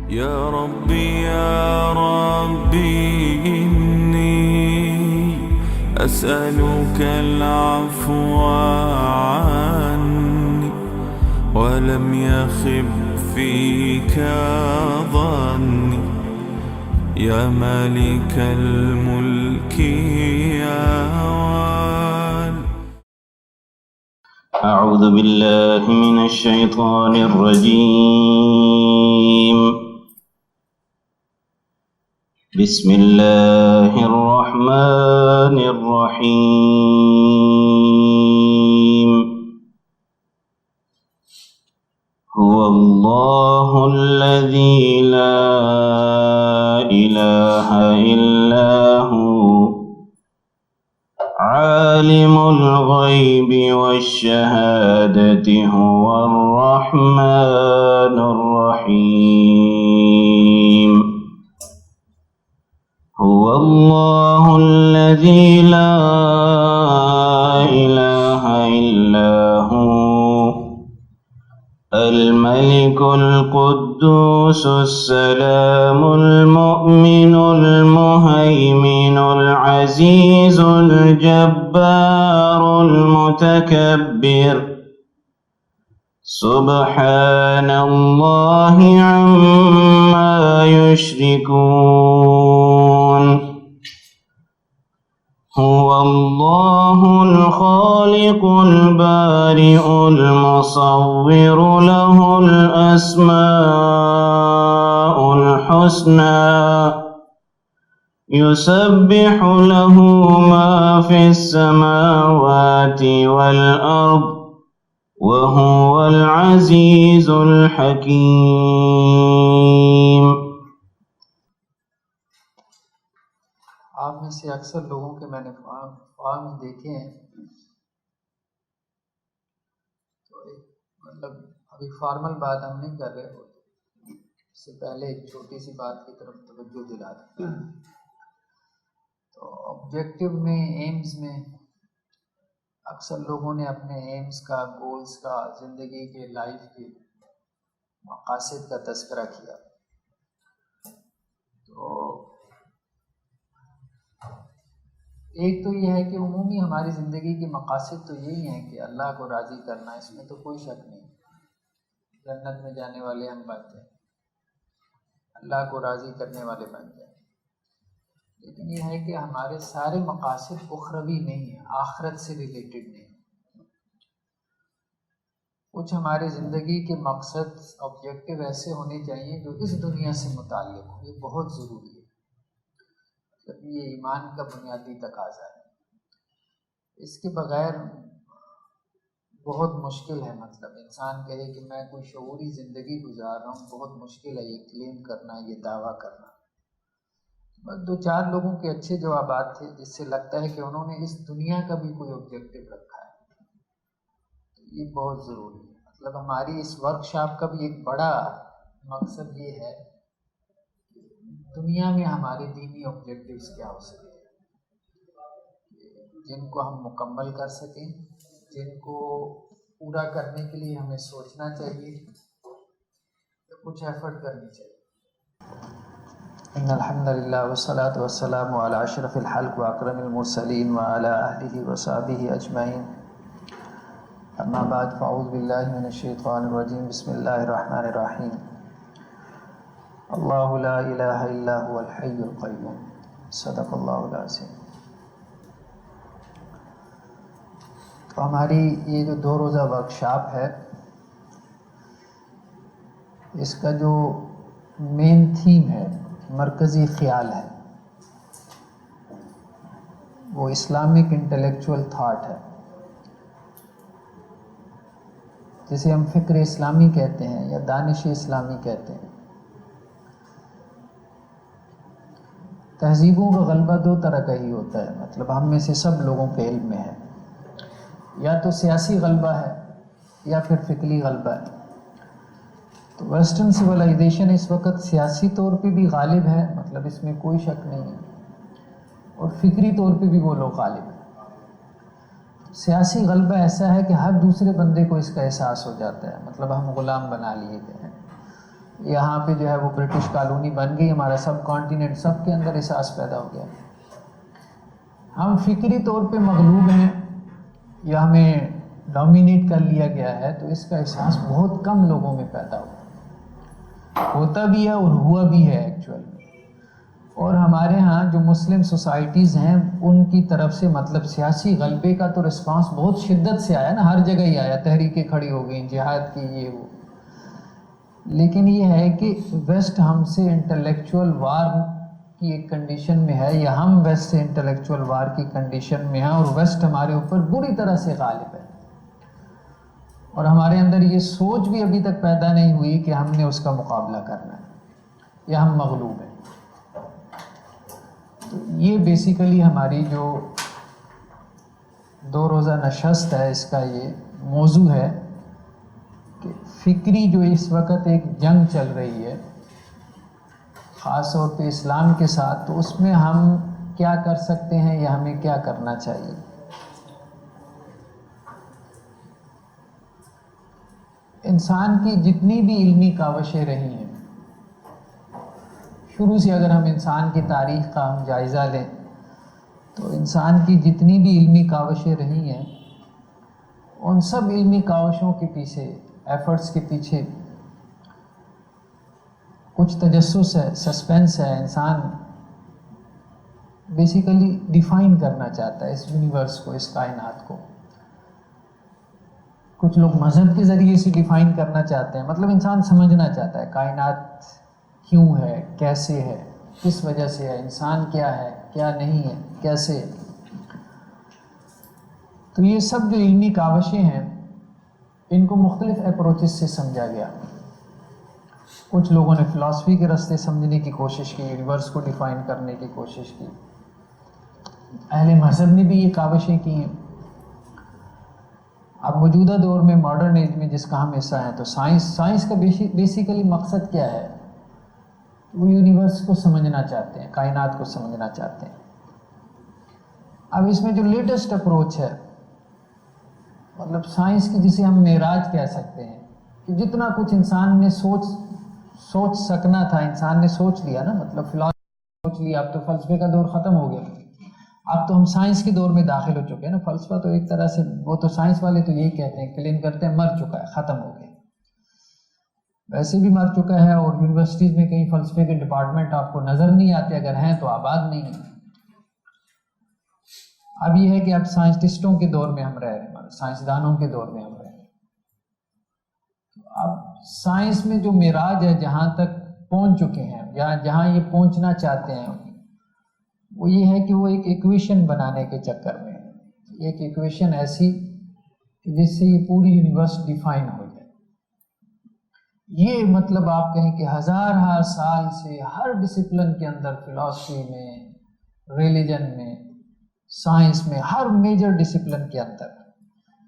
يا ربي إني أسألك العفو عني ولم يخب فيك ظني يا مالك الملك يا وال. أعوذ بالله من الشيطان الرجيم. بسم الله الرحمن الرحيم. هو الله الذي لا إله إلا هو عالم الغيب والشهادة هو الرحمن الرحيم. هو الله الذي لا إله إلا هو الملك القدوس السلام المؤمن المهيمن العزيز الجبار المتكبر سبحان الله عما يشركون. هو الله الخالق البارئ المصور له الأسماء الحسنى يسبح له ما في السماوات والأرض وهو العزيز الحكيم. آپ میں سے اکثر لوگوں کے میں نے فارم دیکھے ہیں، تو مطلب ابھی فارمل بات ہم نہیں کر رہے ہوتے، اس سے پہلے ایک چھوٹی سی بات کی طرف توجہ دلا دیں. تو آبجیکٹو میں، ایمز میں اکثر لوگوں نے اپنے ایمز کا، گولز کا، زندگی کے، لائف کے مقاصد کا تذکرہ کیا. تو ایک تو یہ ہے کہ عمومی ہماری زندگی کے مقاصد تو یہی ہیں کہ اللہ کو راضی کرنا، اس میں تو کوئی شک نہیں. جنت میں جانے والے ہم بن جائیں، اللہ کو راضی کرنے والے بن جائیں. لیکن یہ ہے کہ ہمارے سارے مقاصد اخروی نہیں ہیں، آخرت سے ریلیٹڈ نہیں. کچھ ہماری زندگی کے مقصد، آبجیکٹو ایسے ہونے چاہیے جو اس دنیا سے متعلق ہوں. یہ بہت ضروری ہے، یہ ایمان کا بنیادی تقاضا ہے. اس کے بغیر بہت مشکل ہے، مطلب انسان کہے کہ میں کوئی شعوری زندگی گزار رہا ہوں، بہت مشکل ہے یہ کلیم کرنا، یہ دعویٰ کرنا. بس دو چار لوگوں کے اچھے جوابات تھے جس سے لگتا ہے کہ انہوں نے اس دنیا کا بھی کوئی آبجیکٹو رکھا ہے. یہ بہت ضروری ہے. مطلب ہماری اس ورکشاپ کا بھی ایک بڑا مقصد یہ ہے دنیا میں ہمارے دینی آبجیکٹیوز کیا ہو سکتے ہیں، جن کو ہم مکمل کر سکیں، جن کو پورا کرنے کے لیے ہمیں سوچنا چاہیے، کچھ ایفرٹ کرنی چاہیے. ان الحمد للہ والصلاة والسلام علی اشرف الخلق واکرم المرسلین وعلی آلہ وصحبہ اجمعین. اما بعد فاعوذ باللہ من الشیطان الرجیم. بسم اللہ الرحمن الرحیم. اللہ لا الہ الا هو الحی القیوم. صدق اللہ العظیم. تو ہماری یہ جو 2 روزہ ورکشاپ ہے، اس کا جو مین تھیم ہے، مرکزی خیال ہے، وہ اسلامک انٹلیکچوئل تھاٹ ہے، جسے ہم فکر اسلامی کہتے ہیں یا دانش اسلامی کہتے ہیں. تہذیبوں کا غلبہ 2 طرح کا ہی ہوتا ہے، مطلب ہم میں سے سب لوگوں کے علم میں ہے، یا تو سیاسی غلبہ ہے یا پھر فکری غلبہ ہے. تو ویسٹرن سویلائزیشن اس وقت سیاسی طور پہ بھی غالب ہے، مطلب اس میں کوئی شک نہیں ہے، اور فکری طور پہ بھی وہ لوگ غالب ہیں. سیاسی غلبہ ایسا ہے کہ ہر دوسرے بندے کو اس کا احساس ہو جاتا ہے، مطلب ہم غلام بنا لیے گئے ہیں. یہاں پہ جو ہے وہ برٹش کالونی بن گئی، ہمارا سب کانٹیننٹ، سب کے اندر احساس پیدا ہو گیا ہم فکری طور پہ مغلوب ہیں یا ہمیں ڈومینیٹ کر لیا گیا ہے، تو اس کا احساس بہت کم لوگوں میں پیدا ہوتا بھی ہے اور ہوا بھی ہے ایکچوئل میں۔ اور ہمارے ہاں جو مسلم سوسائٹیز ہیں ان کی طرف سے مطلب سیاسی غلبے کا تو رسپانس بہت شدت سے آیا نا، ہر جگہ ہی آیا، تحریکیں کھڑی ہو گئیں، جہاد کی، یہ وہ۔ لیکن یہ ہے کہ ویسٹ ہم سے انٹلیکچوئل وار کی ایک کنڈیشن میں ہے، یا ہم ویسٹ سے انٹلیکچوئل وار کی کنڈیشن میں ہیں، اور ویسٹ ہمارے اوپر بری طرح سے غالب ہے، اور ہمارے اندر یہ سوچ بھی ابھی تک پیدا نہیں ہوئی کہ ہم نے اس کا مقابلہ کرنا ہے یا ہم مغلوب ہیں۔ تو یہ بیسیکلی ہماری جو 2 روزہ نشست ہے، اس کا یہ موضوع ہے کہ فکری جو اس وقت ایک جنگ چل رہی ہے خاص طور پہ اسلام کے ساتھ، تو اس میں ہم کیا کر سکتے ہیں یا ہمیں کیا کرنا چاہیے۔ انسان کی جتنی بھی علمی کاوشیں رہی ہیں، شروع سے اگر ہم انسان کی تاریخ کا ہم جائزہ لیں تو انسان کی جتنی بھی علمی کاوشیں رہی ہیں، ان سب علمی کاوشوں کے پیچھے، ایفرٹس کے پیچھے کچھ تجسس ہے، سسپینس ہے۔ انسان بیسیکلی ڈیفائن کرنا چاہتا ہے اس یونیورس کو، اس کائنات کو۔ کچھ لوگ مذہب کے ذریعے سے ڈیفائن کرنا چاہتے ہیں، مطلب انسان سمجھنا چاہتا ہے کائنات کیوں ہے، کیسے ہے، کس وجہ سے ہے، انسان کیا ہے، کیا نہیں ہے، کیسے ہے۔ تو یہ سب جو علمی کاوشیں ہیں، ان کو مختلف اپروچز سے سمجھا گیا۔ کچھ لوگوں نے فلاسفی کے راستے سمجھنے کی کوشش کی، یونیورس کو ڈیفائن کرنے کی کوشش کی۔ اہل مذہب نے بھی یہ کاوشیں کی ہیں۔ اب موجودہ دور میں، ماڈرن ایج میں جس کا ہم حصہ ہیں، تو سائنس کا بیسیکلی مقصد کیا ہے؟ وہ یونیورس کو سمجھنا چاہتے ہیں، کائنات کو سمجھنا چاہتے ہیں۔ اب اس میں جو لیٹسٹ اپروچ ہے، مطلب سائنس کی، جسے ہم معراج کہہ سکتے ہیں، کہ جتنا کچھ انسان نے سوچ سکنا تھا، انسان نے سوچ لیا نا، مطلب فلسفہ سوچ لیا، اب تو فلسفے کا دور ختم ہو گیا، اب تو ہم سائنس کے دور میں داخل ہو چکے ہیں نا۔ فلسفہ تو ایک طرح سے، وہ تو سائنس والے تو یہی کہتے ہیں، کلیم کرتے ہیں مر چکا ہے، ختم ہو گیا، ویسے بھی مر چکا ہے، اور یونیورسٹیز میں کئی فلسفے کے ڈپارٹمنٹ آپ کو نظر نہیں آتے، اگر ہیں تو آباد نہیں ہیں۔ اب یہ ہے کہ اب سائنسٹسٹوں کے دور میں ہم رہ رہے ہیں، سائنسدانوں کے دور میں ہم رہ رہے ہیں۔ اب سائنس میں جو معراج ہے، جہاں تک پہنچ چکے ہیں یا جہاں یہ پہنچنا چاہتے ہیں، وہ یہ ہے کہ وہ ایک ایکویشن بنانے کے چکر میں ہے، ایک ایکویشن ایسی کہ جس سے یہ پوری یونیورس ڈیفائن ہو جائے۔ یہ مطلب آپ کہیں کہ ہزارہ سال سے ہر ڈسپلن کے اندر، فلاسفی میں، ریلیجن میں، سائنس میں، ہر میجر ڈسپلن کے اندر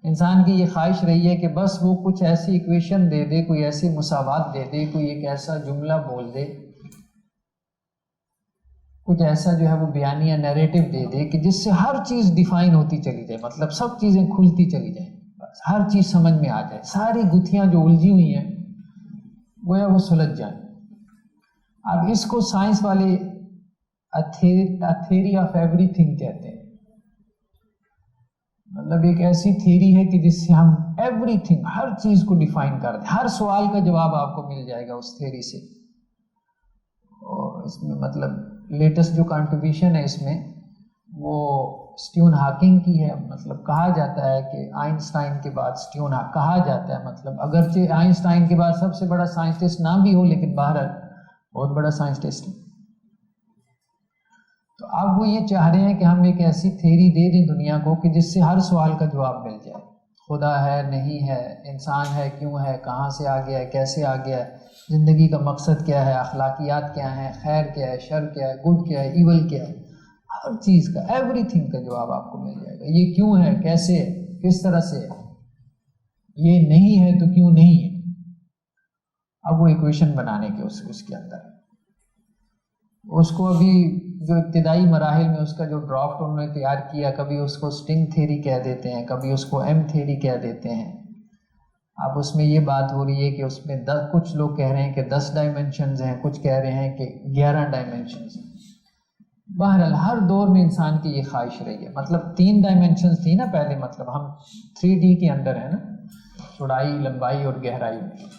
انسان کی یہ خواہش رہی ہے کہ بس وہ کچھ ایسی ایکویشن دے دے، کوئی ایسی مساوات دے دے، کوئی ایک ایسا جملہ بول دے، کچھ ایسا جو ہے وہ بیانیہ نیریٹو دے دے کہ جس سے ہر چیز ڈیفائن ہوتی چلی جائے، مطلب سب چیزیں کھلتی چلی جائیں، بس ہر چیز سمجھ میں آ جائے، ساری گتھیاں جو الجھی ہوئی ہیں گویا وہ سلجھ جائیں۔ اب اس کو سائنس والے تھیوری آف ایوری تھنگ کہتے ہیں، مطلب ایک ایسی تھیوری ہے کہ جس سے ہم ایوری تھنگ، ہر چیز کو ڈیفائن کر دیں، ہر سوال کا جواب آپ کو مل جائے گا اس تھیوری سے۔ اور اس میں مطلب لیٹسٹ جو کنٹریبیوشن ہے اس میں، وہ اسٹیون ہاکنگ کی ہے۔ مطلب کہا جاتا ہے کہ آئنسٹائن کے بعد اسٹیون ہاکنگ کہا جاتا ہے، مطلب اگرچہ آئنسٹائن کے بعد سب سے بڑا سائنسٹسٹ نہ بھی ہو، لیکن بہرحال بہت بڑا سائنسٹسٹ ہے۔ تو اب وہ یہ چاہ رہے ہیں کہ ہم ایک ایسی تھیوری دے دیں دنیا کو کہ جس سے ہر سوال کا جواب مل جائے، خدا ہے، نہیں ہے، انسان ہے، کیوں ہے، کہاں سے آ گیا ہے، کیسے آ گیا ہے، زندگی کا مقصد کیا ہے، اخلاقیات کیا ہیں، خیر کیا ہے، شر کیا ہے، گڈ کیا ہے، ایول کیا ہے، ہر چیز کا، ایوری تھنگ کا جواب آپ کو مل جائے گا۔ یہ کیوں ہے، کیسے ہے، کس طرح سے ہے، یہ نہیں ہے تو کیوں نہیں ہے۔ اب وہ ایکویشن بنانے کے اس کے اندر اس کو ابھی جو ابتدائی مراحل میں اس کا جو ڈرافٹ انہوں نے تیار کیا، کبھی اس کو اسٹنگ تھیوری کہہ دیتے ہیں، کبھی اس کو ایم تھیوری کہہ دیتے ہیں۔ اب اس میں یہ بات ہو رہی ہے کہ اس میں کچھ لوگ کہہ رہے ہیں کہ 10 ڈائمنشنز ہیں، کچھ کہہ رہے ہیں کہ 11 ڈائمنشنز ہیں۔ بہرحال ہر دور میں انسان کی یہ خواہش رہی ہے، مطلب 3 ڈائمنشنز تھی نا پہلے، مطلب ہم 3D کے اندر ہیں نا، چوڑائی، لمبائی اور گہرائی میں۔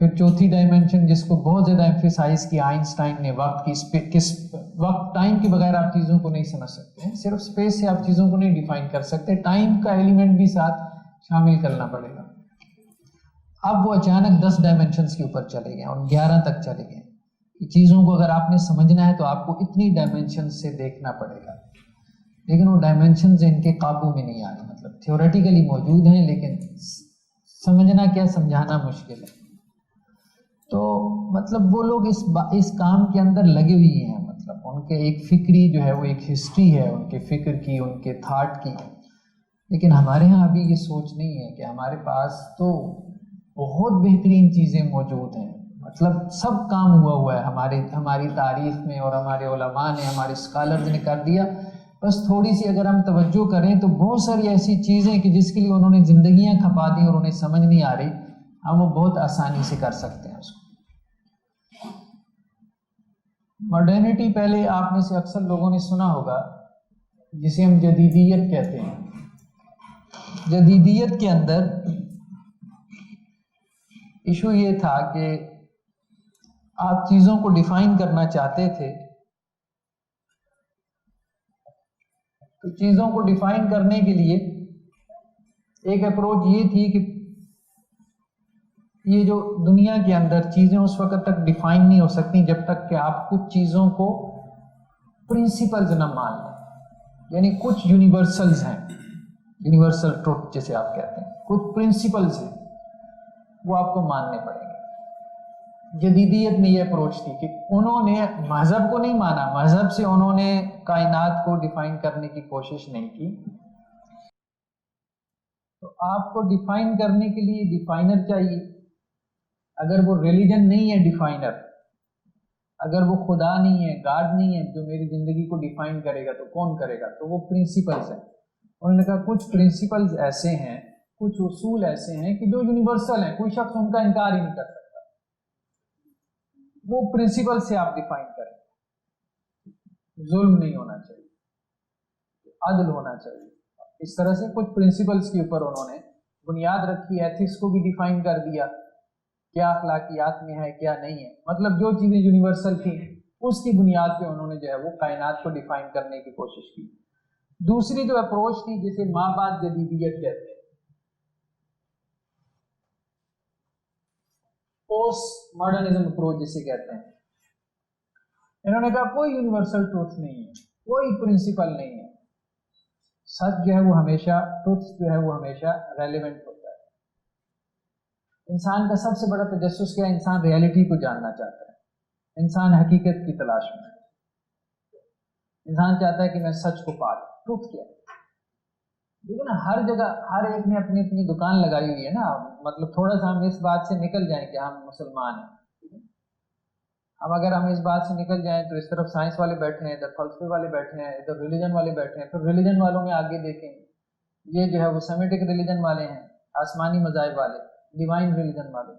پھر چوتھی ڈائمنشن جس کو بہت زیادہ ایمفیسائز کیا آئنسٹائن نے، وقت ٹائم کے بغیر آپ چیزوں کو نہیں سمجھ سکتے ہیں، صرف اسپیس سے آپ چیزوں کو نہیں ڈیفائن کر سکتے، ٹائم کا ایلیمنٹ بھی ساتھ شامل کرنا پڑے گا۔ اب وہ اچانک 10 ڈائمنشنز کے اوپر چلے گئے اور 11 تک چلے گئے۔ چیزوں کو اگر آپ نے سمجھنا ہے تو آپ کو اتنی ڈائمنشنز سے دیکھنا پڑے گا، لیکن وہ ڈائمنشنز ان کے قابو میں نہیں آ رہی، مطلب تھیوریٹیکلی موجود ہیں لیکن سمجھنا کیا، سمجھانا مشکل ہے۔ تو مطلب وہ لوگ اس کام کے اندر لگے ہوئے ہیں، مطلب ان کے ایک فکری جو ہے وہ ایک ہسٹری ہے ان کے فکر کی، ان کے تھاٹ کی، لیکن ہمارے ہاں ابھی یہ سوچ نہیں ہے کہ ہمارے پاس تو بہت بہترین چیزیں موجود ہیں، مطلب سب کام ہوا ہے ہماری تاریخ میں، اور ہمارے علماء نے، ہمارے اسکالرز نے کر دیا، بس تھوڑی سی اگر ہم توجہ کریں تو بہت ساری ایسی چیزیں کہ جس کے لیے انہوں نے زندگیاں کھپا دی اور انہیں سمجھ نہیں آ رہی، ہم وہ بہت آسانی سے کر سکتے ہیں اس کو۔ ماڈرنٹی پہلے آپ میں سے اکثر لوگوں نے سنا ہوگا، جسے ہم جدیدیت کہتے ہیں۔ جدیدیت کے اندر ایشو یہ تھا کہ آپ چیزوں کو ڈیفائن کرنا چاہتے تھے، تو چیزوں کو ڈیفائن کرنے کے لیے ایک اپروچ یہ تھی کہ یہ جو دنیا کے اندر چیزیں اس وقت تک ڈیفائن نہیں ہو سکتی جب تک کہ آپ کچھ چیزوں کو پرنسپلز نہ مان لیں، یعنی کچھ یونیورسلز ہیں، یونیورسل ٹروتھ جسے آپ کہتے ہیں، کچھ پرنسپلز ہیں، وہ آپ کو ماننے پڑیں گے۔ جدیدیت میں یہ اپروچ تھی کہ انہوں نے مذہب کو نہیں مانا، مذہب سے انہوں نے کائنات کو ڈیفائن کرنے کی کوشش نہیں کی، تو آپ کو ڈیفائن کرنے کے لیے ڈیفائنر چاہیے۔ اگر وہ ریلیجن نہیں ہے ڈیفائنر، اگر وہ خدا نہیں ہے، گاڈ نہیں ہے جو میری زندگی کو ڈیفائن کرے گا، تو کون کرے گا؟ تو وہ پرنسپلز ہیں۔ انہوں نے کہا کچھ پرنسپلز ایسے ہیں، کچھ اصول ایسے ہیں کہ جو یونیورسل ہیں، کوئی شخص ان کا انکار ہی نہیں کر سکتا، وہ پرنسپل سے آپ ڈیفائن کریں۔ ظلم نہیں ہونا چاہیے، عدل ہونا چاہیے، اس طرح سے کچھ پرنسپلز کے اوپر انہوں نے بنیاد رکھی۔ ایتھکس کو بھی ڈیفائن کر دیا، کیا اخلاقیات میں ہے کیا نہیں ہے، مطلب جو چیزیں یونیورسل تھیں اس کی بنیاد پہ انہوں نے جو ہے وہ کائنات کو ڈیفائن کرنے کی کوشش کی۔ دوسری جو اپروچ تھی جسے مابعد جدیدیت کہتے ہیں، پوسٹ ماڈرنزم اپروچ جسے کہتے ہیں، انہوں نے کہا کوئی یونیورسل ٹروتھ نہیں ہے، کوئی پرنسپل نہیں ہے، سچ جو ہے وہ ہمیشہ، ٹروتھ جو ہے وہ ہمیشہ ریلیونٹ ہوتا ہے۔ انسان کا سب سے بڑا تجسس کیا ہے؟ انسان ریالٹی کو جاننا چاہتا ہے، انسان حقیقت کی تلاش میں ہے، انسان چاہتا ہے کہ میں سچ کو پا لوں۔ ٹروتھ کیا ہے؟ لیکن ہر جگہ ہر ایک نے اپنی اپنی دکان لگائی ہوئی ہے نا، مطلب تھوڑا سا ہم اس بات سے نکل جائیں کہ ہم مسلمان ہیں، اب اگر ہم اس بات سے نکل جائیں تو اس طرف سائنس والے بیٹھے ہیں، ادھر فلسفے والے بیٹھے ہیں، ادھر ریلیجن والے بیٹھے ہیں، پھر ریلیجن والوں میں آگے دیکھیں، یہ جو ہے وہ سیمیٹک ریلیجن والے ہیں، آسمانی مذاہب والے، ڈیوائن ریلیجن والے،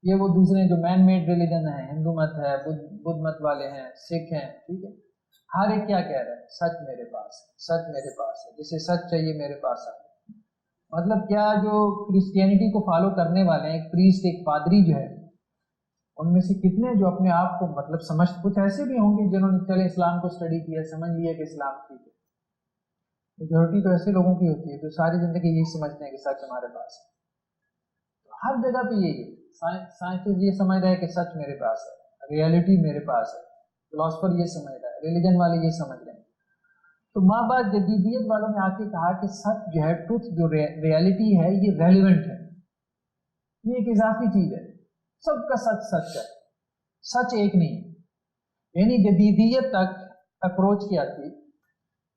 یہ وہ دوسرے جو مین میڈ ریلیجن ہیں، ہندو مت ہے، بدھ مت والے ہیں، سکھ ہیں، ٹھیک ہے، ہر ایک کیا کہہ رہا ہے؟ سچ میرے پاس ہے، سچ میرے پاس ہے، جسے سچ چاہیے میرے پاس ہے۔ مطلب کیا جو کرسچینٹی کو فالو کرنے والے ہیں، ایک پریسٹ، ایک پادری جو ہے، ان میں سے کتنے جو اپنے آپ کو مطلب سمجھ، کچھ ایسے بھی ہوں گے جنہوں نے چلے اسلام کو اسٹڈی کیا، سمجھ لیا کہ اسلام ٹھیک ہے، میجورٹی تو ایسے لوگوں کی ہوتی ہے جو ساری زندگی یہی سمجھتے ہیں کہ سچ ہمارے پاس ہے۔ ہر جگہ پہ یہی ہے، سائنسز یہ سمجھ رہے ہیں کہ سچ میرے پاس ہے، ریالٹی میرے پاس ہے، فلاسفر یہ سمجھ رہا ہے، ریلیجن والے یہ سمجھ رہے ہیں۔ تو ماں بعد جدیدیت والوں نے آ کے کہا کہ سچ جو ہے، ٹروتھ جو ریالٹی ہے، یہ ریلیونٹ ہے، یہ ایک اضافی چیز ہے، سب کا سچ سچ ہے، سچ ایک نہیں ہے۔ یعنی جدیدیت تک اپروچ کیا تھی؟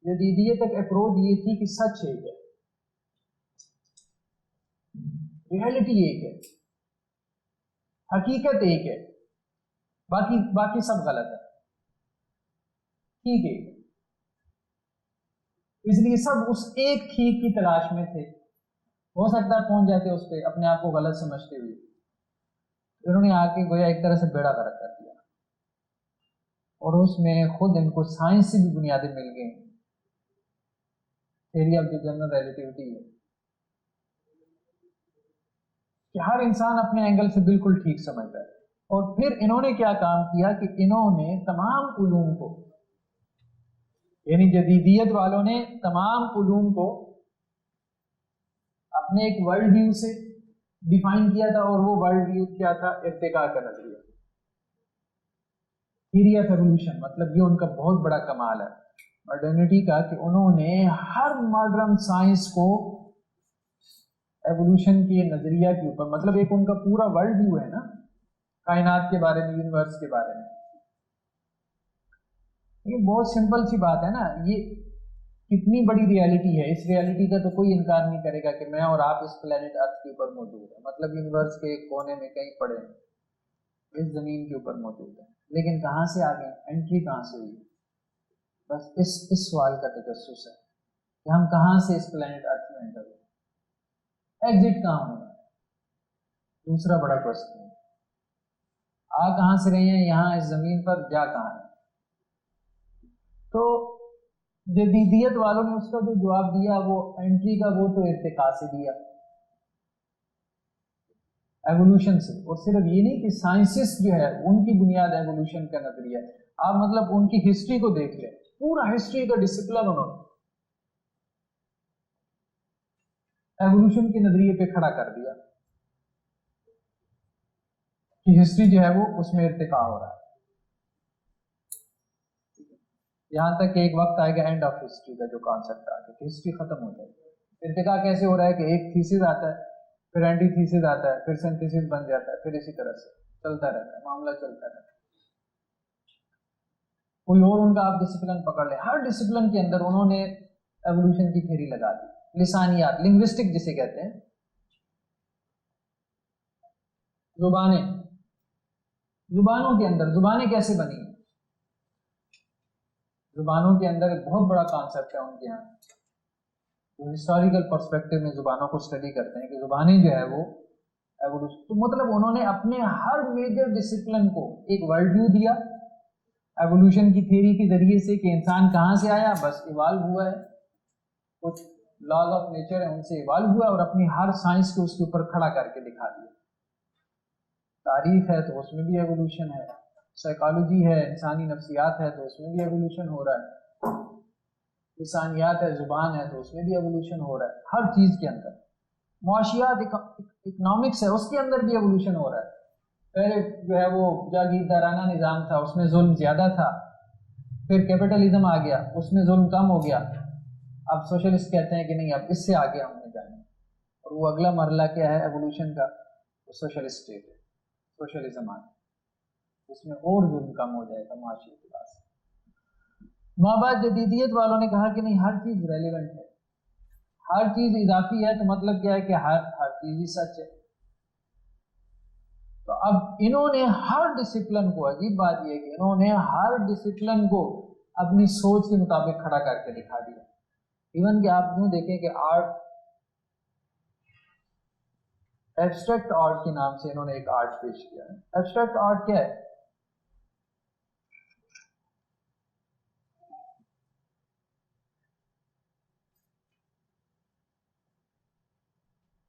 جدیدیت تک اپروچ یہ تھی کہ سچ ایک ہے، ریالٹی ایک ہے، حقیقت ایک ہے، باقی سب غلط ہے، ٹھیک ہے، اس لیے سب اس ایک ٹھیک کی تلاش میں تھے، ہو سکتا ہے پہنچ جاتے اس پہ اپنے آپ کو غلط سمجھتے ہوئے. انہوں نے آ کے گویا ایک طرح سے بیڑا غرق کر دیا، اور اس میں خود ان کو سائنس سے بھی بنیادیں مل گئیں. Theory of the general relativity ہے کہ ہر انسان اپنے اینگل سے بالکل ٹھیک سمجھتا ہے. اور پھر انہوں نے کیا کام کیا کہ انہوں نے تمام علوم کو، یعنی جدیدیت والوں نے تمام علوم کو اپنے ایک ورلڈ ویو سے ڈیفائن کیا تھا، اور وہ ورلڈ ویو کیا تھا؟ ارتقاء کا نظریہ، تھیوری آف ایوولوشن. مطلب یہ ان کا بہت بڑا کمال ہے ماڈرنٹی کا کہ انہوں نے ہر ماڈرن سائنس کو ایوولوشن کے نظریہ کے اوپر، مطلب ایک ان کا پورا ورلڈ ویو ہے نا کائنات کے بارے میں، یونیورس کے بارے میں. یہ بہت سمپل سی بات ہے نا، یہ کتنی بڑی ریالٹی ہے. اس ریالٹی کا تو کوئی انکار نہیں کرے گا کہ میں اور آپ اس پلانٹ ارتھ کے اوپر موجود ہیں، مطلب یونیورس کے ایک کونے میں کہیں پڑے ہیں، اس زمین کے اوپر موجود ہیں. لیکن کہاں سے آ گئے؟ انٹری کہاں سے ہوئی؟ بس اس سوال کا تجسس ہے کہ ہم کہاں سے اس پلانٹ ارتھ میں انٹر ہوئے، ایگزٹ کہاں ہوئے؟ دوسرا بڑا کوشچن ہے. آ کہاں سے رہے ہیں یہاں اس زمین پر، جا کہاں ہے؟ تو جدیدیت والوں نے اس کا جو جواب دیا وہ انٹری کا، وہ تو ارتقاء سے دیا، ایوولوشن سے. اور صرف یہ نہیں کہ سائنسسٹ جو ہے ان کی بنیاد ایوولوشن کا نظریہ. آپ مطلب ان کی ہسٹری کو دیکھ لیں، پورا ہسٹری کا ڈسپلن انہوں نے ایوولوشن کے نظریے پہ کھڑا کر دیا کہ ہسٹری جو ہے وہ اس میں ارتقاء ہو رہا ہے. یہاں تک کہ ایک وقت آئے گا اینڈ آف ہسٹری کا جو کانسیپٹ آ گیا کہ ہسٹری ختم ہو جائے گی. ارتقاء کیسے ہو رہا ہے کہ ایک تھیسس آتا ہے، پھر اینٹی تھیسس آتا ہے، پھر سنتھیسس بن جاتا ہے، پھر اسی طرح سے چلتا رہتا ہے، معاملہ چلتا رہتا ہے. کوئی اور ان کا آپ ڈسپلن پکڑ لیں، ہر ڈسپلن کے اندر انہوں نے ایوولوشن کی تھیوری لگا دی. لسانیات، لنگوسٹک جسے کہتے ہیں، زبانیں، زبانوں کے اندر زبانیں کیسے بنی ہیں؟ زبانوں کے اندر ایک بہت بڑا کانسیپٹ ہے ان کے یہاں، جو ہسٹوریکل پرسپیکٹو میں زبانوں کو اسٹڈی کرتے ہیں کہ زبانیں جو ہے وہ ایوولوشن. تو مطلب انہوں نے اپنے ہر میجر ڈسپلن کو ایک ورلڈ ویو دیا ایوولوشن کی تھیوری کے ذریعے سے کہ انسان کہاں سے آیا، بس ایوالو ہوا ہے، کچھ لاز آف نیچر ہے ان سے ایوالو ہوا ہے، اور اپنی ہر سائنس کو اس کے اوپر کھڑا کر کے دکھا دیا. تاریخ ہے تو اس میں بھی ایوولوشن ہے، سائیکالوجی ہے، انسانی نفسیات ہے تو اس میں بھی ایوولوشن ہو رہا ہے، لسانیات ہے، زبان ہے تو اس میں بھی ایوولوشن ہو رہا ہے. ہر چیز کے اندر، معاشیات، اکنامکس ہے، اس کے اندر بھی ایوولوشن ہو رہا ہے. پہلے جو ہے وہ جاگیردارانہ نظام تھا، اس میں ظلم زیادہ تھا، پھر کیپٹلزم آ گیا، اس میں ظلم کم ہو گیا. اب سوشلسٹ کہتے ہیں کہ نہیں، اب اس سے آگے ہم نے جانا ہے، اور وہ اگلا مرحلہ کیا ہے ایوولوشن کا؟ سوشلسٹ اسٹیٹ ہے، سوشلزم آ گیا، اس میں اور ظلم کم ہو جائے گا معاشی اعتبار سے. ماں بعد جدیدیت والوں نے کہا کہ نہیں، ہر چیز ریلیونٹ ہے، ہر چیز اضافی ہے، تو مطلب کیا ہے کہ ہر چیز ہی سچ ہے. تو اب انہوں نے ہر ڈسپلن کو، عجیب بات یہ ہے کہ انہوں نے ہر ڈسپلن کو اپنی سوچ کے مطابق کھڑا کر کے دکھا دیا. ایون کہ آپ یوں دیکھیں کہ آرٹ، ایبسٹریکٹ آرٹ کے نام سے انہوں نے ایک آرٹ پیش کیا ہے. ایبسٹریکٹ آرٹ کیا ہے؟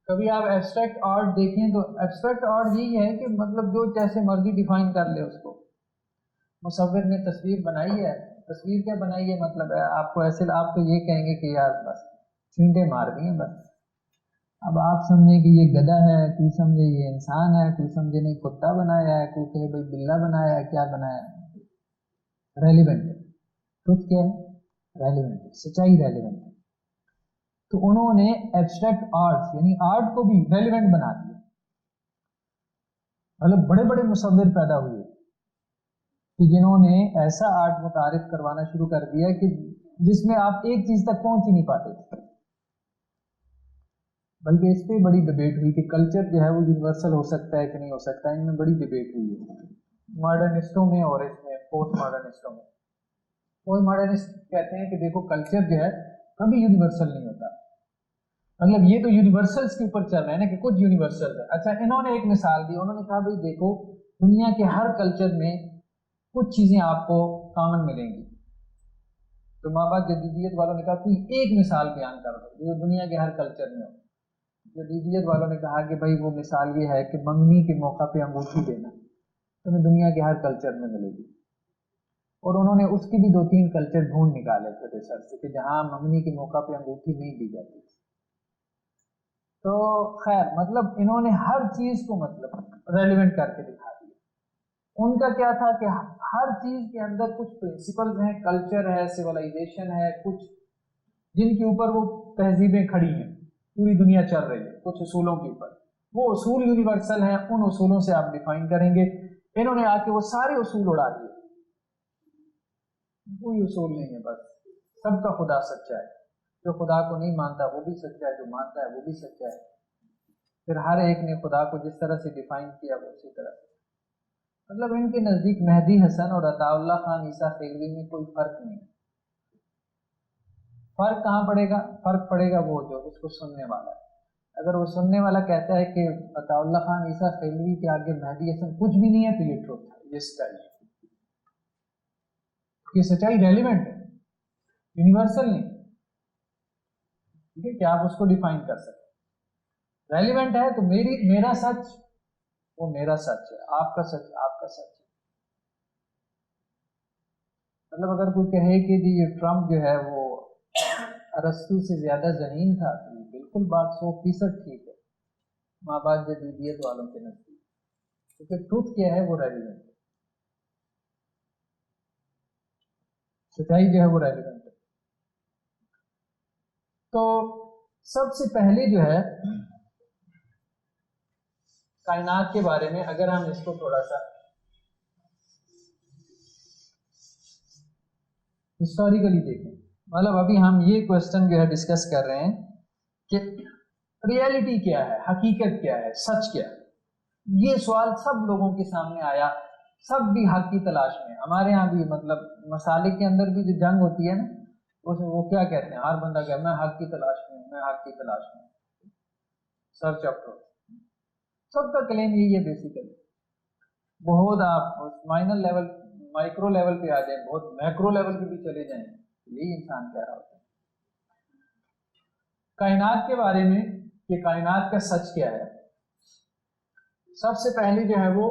کبھی آپ ایبسٹریکٹ آرٹ دیکھیں تو ایبسٹریکٹ آرٹ یہی ہے کہ مطلب جو جیسے مرضی ڈیفائن کر لے اس کو. مصور نے تصویر بنائی ہے، تصویر کیا بنائی ہے مطلب ہے آپ کو ایسے، آپ تو یہ کہیں گے کہ یار بس چھینٹے مار دیے بس. اب آپ سمجھیں کہ یہ گدھا ہے، کوئی سمجھے یہ انسان ہے، کوئی سمجھے نہیں کتا بنایا ہے، کوئی کہے بھائی بلا بنایا ہے، کیا بنایا ہے. ریلیونٹ ہے، ٹروتھ کیا ہے؟ ریلیونٹ ہے، سچائی ریلیونٹ ہے. تو انہوں نے ایبسٹریکٹ آرٹ یعنی آرٹ کو بھی ریلیونٹ بنا دیا. مطلب بڑے بڑے مصور پیدا ہوئے کہ جنہوں نے ایسا آرٹ متعارف کروانا شروع کر دیا کہ جس میں آپ ایک چیز تک پہنچ ہی نہیں پاتے تھے. بلکہ اس پہ بڑی ڈبیٹ ہوئی کہ کلچر جو ہے وہ یونیورسل ہو سکتا ہے کہ نہیں ہو سکتا. ان میں بڑی ڈبیٹ ہوئی ہے ماڈرنسٹوں میں اور اس میں پوسٹ ماڈرنسٹوں میں. پوسٹ ماڈرنسٹ کہتے ہیں کہ دیکھو کلچر جو ہے کبھی یونیورسل نہیں ہوتا. مطلب یہ تو یونیورسلس کے اوپر چل رہا ہے نا کہ کچھ یونیورسل ہے. اچھا انہوں نے ایک مثال دی, انہوں نے کہا بھائی دیکھو دنیا کے ہر کلچر میں کچھ چیزیں آپ کو کامن ملیں گی. تو ماں باپ جدیدیت والوں نے کہا کوئی ایک مثال بیان کر دو جو دنیا کے ہر کلچر میں ہو. جدیدیت والوں نے کہا کہ بھائی وہ مثال یہ ہے کہ منگنی کے موقع پہ انگوٹھی دینا تمہیں دنیا کے ہر کلچر میں ملے گی. اور انہوں نے اس کی بھی 2-3 کلچر ڈھونڈ نکالے تھے ریسرچ سے کہ جہاں منگنی کے موقع پہ انگوٹھی نہیں دی جاتی. تو خیر مطلب انہوں نے ہر چیز کو مطلب ریلیونٹ کر کے دکھا دیا. ان کا کیا تھا کہ ہر چیز کے اندر کچھ پرنسپلز ہیں, کلچر ہے, سیولائزیشن ہے, کچھ جن کے اوپر وہ تہذیبیں کھڑی ہیں, پوری دنیا چل رہی ہے کچھ اصولوں کے اوپر. وہ اصول یونیورسل ہیں, ان اصولوں سے آپ ڈیفائن کریں گے. انہوں نے آ کے وہ سارے اصول اڑا دیے, کوئی اصول نہیں ہے, بس سب کا خدا سچا ہے. جو خدا کو نہیں مانتا وہ بھی سچا ہے, جو مانتا ہے وہ بھی سچا ہے. پھر ہر ایک نے خدا کو جس طرح سے ڈیفائن کیا وہ اسی طرح سے. مطلب ان کے نزدیک مہدی حسن اور عطا اللہ خان عیسیٰ خیلوی میں کوئی فرق نہیں. فرق کہاں پڑے گا؟ فرق پڑے گا وہ جو اس کو سننے والا ہے. اگر وہ سننے والا کہتا ہے کہ عطا اللہ خان عیسیٰ خیلوی کے آگے مہدی حسن کچھ بھی نہیں ہے تو یہ ٹروتھ ہے, یہ سچائی ہے. یہ سچائی ریلیونٹ ہے, یونیورسل نہیں. ٹھیک ہے کہ آپ اس کو ڈیفائن کر سکتے. ریلیونٹ ہے تو میرا سچ وہ میرا سچ ہے, آپ کا سچ آپ کا سچ ہے. مطلب اگر کوئی کہے کہ جی یہ ٹرمپ جو ہے وہ ارسطو سے زیادہ ذہین تھا تو یہ بالکل بات 100% ٹھیک ہے ماں باپ جدیدیت والوں کے نزدیک, کیونکہ ٹروتھ کیا ہے وہ ریلیونٹ ہے, سچائی جو ہے وہ ریلیونٹ ہے. تو سب سے پہلے جو ہے کائنات کے بارے میں اگر ہم اس کو تھوڑا سا ہسٹوریکلی دیکھیں, مطلب ابھی ہم یہ کوشچن جو ہے ڈسکس کر رہے ہیں کہ ریئلٹی کیا ہے, حقیقت کیا ہے, سچ کیا ہے. یہ سوال سب لوگوں کے سامنے آیا, سب بھی حق کی تلاش میں. ہمارے ہاں بھی مطلب مسالے کے اندر بھی جو جنگ ہوتی ہے نا, وہ کیا کہتے ہیں, ہر بندہ کہتا ہے میں حق کی تلاش میں ہوں, میں حق کی تلاش میں ہوں, سرچ اپ ٹروتھ. سب کا کلیم یہی ہے بیسیکلی. بہت آپ مائنر لیول مائکرو لیول پہ آ جائیں, بہت میکرو لیول پہ بھی چلے جائیں, یہی انسان کہہ رہا ہوتا ہے. کائنات کے بارے میں کہ کائنات کا سچ کیا ہے, سب سے پہلے جو ہے وہ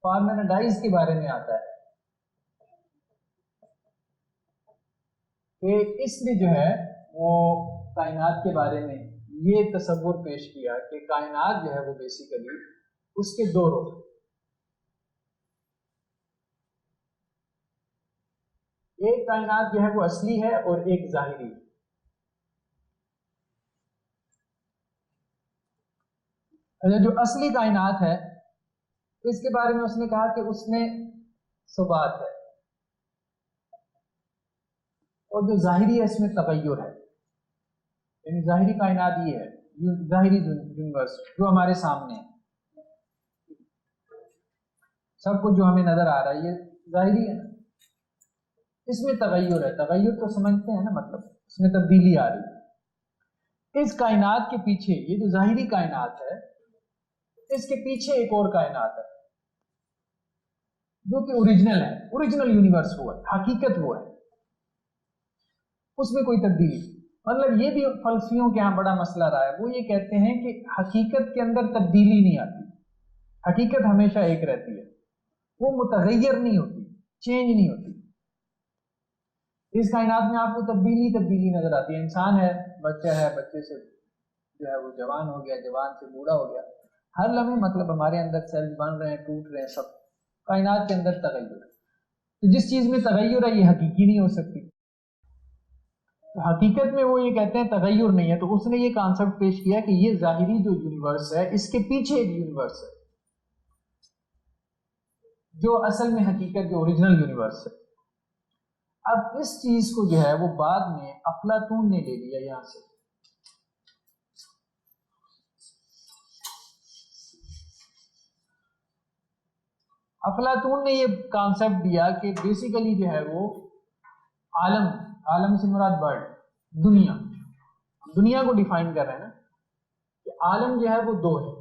پارمینیڈائز کے بارے میں آتا ہے کہ اس نے جو ہے وہ کائنات کے بارے میں یہ تصور پیش کیا کہ کائنات جو ہے وہ بیسیکلی اس کے 2 رخ, ایک کائنات جو ہے وہ اصلی ہے اور ایک ظاہری. جو اصلی کائنات ہے اس کے بارے میں اس نے کہا کہ اس میں ثبات ہے, اور جو ظاہری ہے اس میں تغیر ہے. یعنی ظاہری کائنات یہ ہے, ظاہری یونیورس جو ہمارے سامنے ہے, سب کچھ جو ہمیں نظر آ رہا ہے یہ ظاہری ہے, اس میں تغیر ہے. تغیر تو سمجھتے ہیں نا, مطلب اس میں تبدیلی آ رہی ہے. اس کائنات کے پیچھے یہ جو ظاہری کائنات ہے اس کے پیچھے ایک اور کائنات ہے جو کہ اوریجنل ہے, اوریجنل یونیورس وہ ہے, حقیقت وہ ہے, اس میں کوئی تبدیلی. مطلب یہ بھی فلسفیوں کے ہاں بڑا مسئلہ رہا ہے, وہ یہ کہتے ہیں کہ حقیقت کے اندر تبدیلی نہیں آتی, حقیقت ہمیشہ ایک رہتی ہے, وہ متغیر نہیں ہوتی, چینج نہیں ہوتی. اس کائنات میں آپ کو تبدیلی نظر آتی ہے. انسان ہے, بچہ ہے, بچے سے جو ہے وہ جوان ہو گیا, جوان سے بوڑھا ہو گیا, ہر لمحے مطلب ہمارے اندر سیلز بن رہے ہیں, ٹوٹ رہے ہیں, سب کائنات کے اندر تغیر ہے. تو جس چیز میں تغیر ہے یہ حقیقی نہیں ہو سکتی. تو حقیقت میں وہ یہ کہتے ہیں تغیر نہیں ہے. تو اس نے یہ کانسیپٹ پیش کیا کہ یہ ظاہری جو یونیورس ہے اس کے پیچھے ایک یونیورس ہے جو اصل میں حقیقت جو اوریجنل یونیورس ہے. اب اس چیز کو جو ہے وہ بعد میں افلاطون نے لے لیا یہاں سے. افلاطون نے یہ کانسیپٹ دیا کہ بیسیکلی جو ہے وہ عالم سے مراد برڈ, دنیا, دنیا کو ڈیفائن کر رہے ہیں نا کہ عالم جو ہے وہ دو ہے،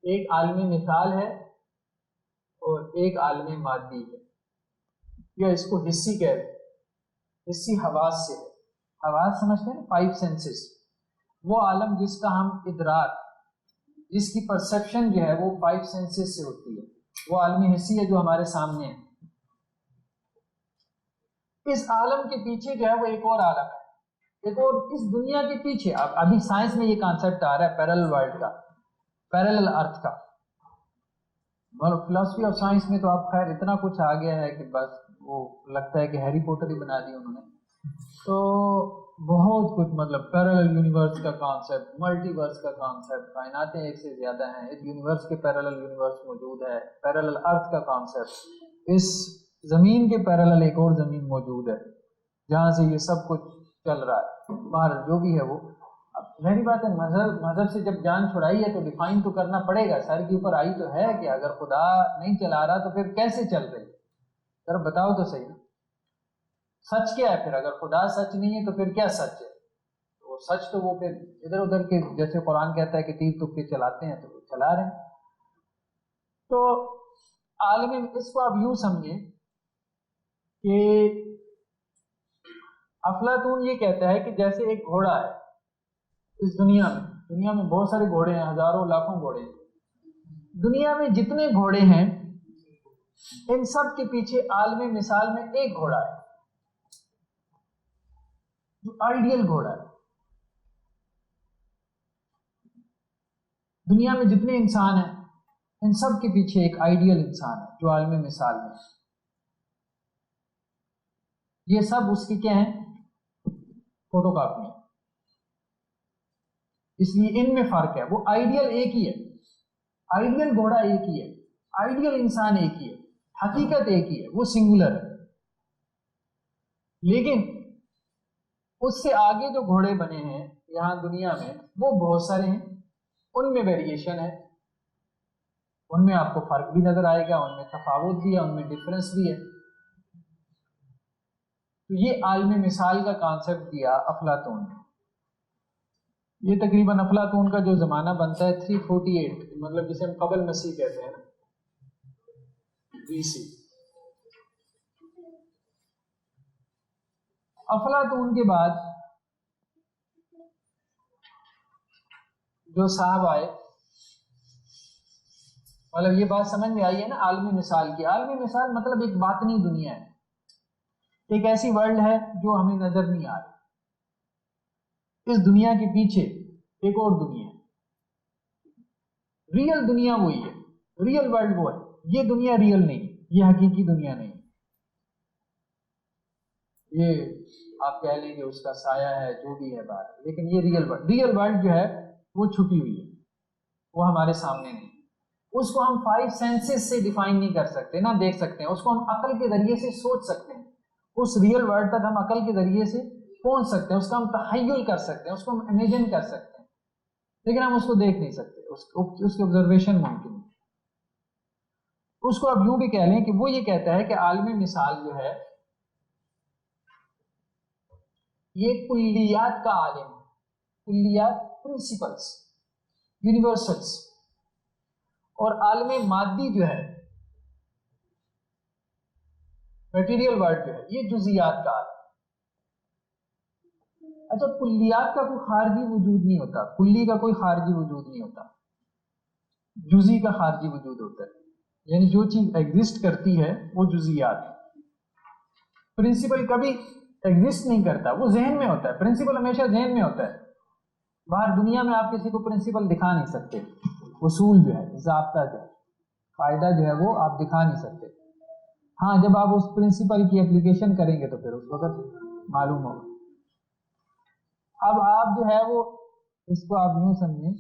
ایک عالم مثال ہے اور ایک عالم مادی ہے، یا اس کو حسی کہہ رہے ہیں، حسی حواس سے ہے۔ حواس سمجھتے ہیں نا، 5 سینسز، وہ عالم جس کا ہم ادراک، جس کی پرسیپشن جو ہے وہ 5 سینسز سے ہوتی ہے، وہ عالم حسی ہے جو ہمارے سامنے ہے۔ اس عالم کے پیچھے جو ہے وہ ایک اور عالم ہے، ایک اور اس دنیا کے پیچھے۔ ابھی سائنس میں یہ کانسیپٹ آ رہا ہے پیرلل ورلڈ کا، پیرلل ارتھ کا، مطلب فلاسفی آف سائنس میں تو اب خیر اتنا کچھ آ گیا ہے کہ بس وہ لگتا ہے کہ ہیری پوٹر ہی بنا دی انہوں نے، تو بہت کچھ، مطلب پیرلل یونیورس کا کانسیپٹ، ملٹی ورس کا کانسیپٹ، کائناتیں ایک سے زیادہ ہیں، ایک یونیورس کے پیرلل یونیورس موجود ہے، پیرلل ارتھ کا کانسیپٹ، اس زمین کے پیرلل ایک اور زمین موجود ہے جہاں سے یہ سب کچھ چل رہا ہے۔ باہر جو بھی ہے وہ، اب ظاہری بات ہے مذہب سے جب جان چھڑائی ہے تو ڈیفائن تو کرنا پڑے گا، سر کے اوپر آئی تو ہے کہ اگر خدا نہیں چلا رہا تو پھر کیسے چل رہی ہے، ذرا بتاؤ تو صحیح نا، سچ کیا ہے پھر؟ اگر خدا سچ نہیں ہے تو پھر کیا سچ ہے؟ وہ سچ تو وہ پھر ادھر ادھر کے، جیسے قرآن کہتا ہے کہ تیر تکے چلاتے ہیں تو وہ چلا رہے ہیں۔ تو عالم، اس کو آپ یوں سمجھیں کہ افلاطون یہ کہتا ہے کہ جیسے ایک گھوڑا ہے اس دنیا میں بہت سارے گھوڑے ہیں، ہزاروں لاکھوں گھوڑے ہیں، دنیا میں جتنے گھوڑے ہیں ان سب کے پیچھے عالم مثال میں ایک گھوڑا ہے جو آئیڈیل گھوڑا ہے۔ دنیا میں جتنے انسان ہیں ان سب کے پیچھے ایک آئیڈیل انسان ہے جو عالم مثال میں ہے۔ یہ سب اس کی کیا ہیں؟ فوٹو کاپی ہیں، اس لیے ان میں فرق ہے۔ وہ آئیڈیل ایک ہی ہے، آئیڈیل گھوڑا ایک ہی ہے، آئیڈیل انسان ایک ہی ہے، حقیقت ایک ہی ہے، وہ سنگولر ہے۔ لیکن اس سے آگے جو گھوڑے بنے ہیں یہاں دنیا میں وہ بہت سارے ہیں، ان میں ویریشن ہے، ان میں آپ کو فرق بھی نظر آئے گا، ان میں تفاوت بھی ہے، ان میں ڈفرنس بھی ہے۔ تو یہ عالم مثال کا کانسیپٹ دیا افلاطون نے۔ یہ تقریباً افلاطون کا جو زمانہ بنتا ہے 348، مطلب جسے ہم قبل مسیح کہتے ہیں نا، BC۔ افلاطون کے بعد جو صاحب آئے، مطلب یہ بات سمجھ میں آئی ہے نا عالمی مثال کی۔ عالمی مثال مطلب ایک باطنی دنیا ہے، ایک ایسی ورلڈ ہے جو ہمیں نظر نہیں آ رہی، اس دنیا کے پیچھے ایک اور دنیا ہے، ریئل دنیا وہی ہے، ریئل ورلڈ وہ ہے، یہ دنیا ریئل نہیں، یہ حقیقی دنیا نہیں، یہ آپ کہہ لیں کہ اس کا سایہ ہے، جو بھی ہے بات، لیکن یہ ریئل ورلڈ جو ہے وہ چھپی ہوئی ہے، وہ ہمارے سامنے نہیں، اس کو ہم 5 سینسز سے ڈیفائن نہیں کر سکتے، نہ دیکھ سکتے ہیں، اس کو ہم عقل کے ذریعے سے سوچ سکتے ہیں، اس ریئل ورلڈ تک ہم عقل کے ذریعے سے پہنچ سکتے ہیں، اس کا ہم تخیل کر سکتے ہیں، اس کو ہم امیجن کر سکتے ہیں، لیکن ہم اس کو دیکھ نہیں سکتے، اس کی آبزرویشن ممکن ہے۔ اس کو آپ یوں بھی کہہ لیں کہ وہ یہ کہتا ہے کہ عالم مثال جو ہے یہ کلیات کا عالم ہے، کلیات، پرنسپلز، یونیورسلز، اور عالم مادی جو ہے میٹیریل ورلڈ جو ہے یہ جزیات کا عالم۔ اچھا، کلیات کا کوئی خارجی وجود نہیں ہوتا، کلی کا کوئی خارجی وجود نہیں ہوتا، جزئی کا خارجی وجود ہوتا ہے، یعنی جو چیز ایگزسٹ کرتی ہے وہ جزیات ہے۔ پرنسپل کبھی ایگزسٹ نہیں کرتا، وہ ذہن میں ہوتا ہے، پرنسپل ہمیشہ ذہن میں ہوتا ہے، باہر دنیا میں آپ کسی کو پرنسپل دکھا نہیں سکتے، اصول جو ہے، ضابطہ جو ہے، قاعدہ جو ہے وہ آپ دکھا نہیں سکتے۔ ہاں، جب آپ اس پرنسپل کی اپلیکیشن کریں گے تو پھر اس وقت معلوم ہوگا۔ اب آپ جو ہے وہ اس کو آپ یوں سمجھیں،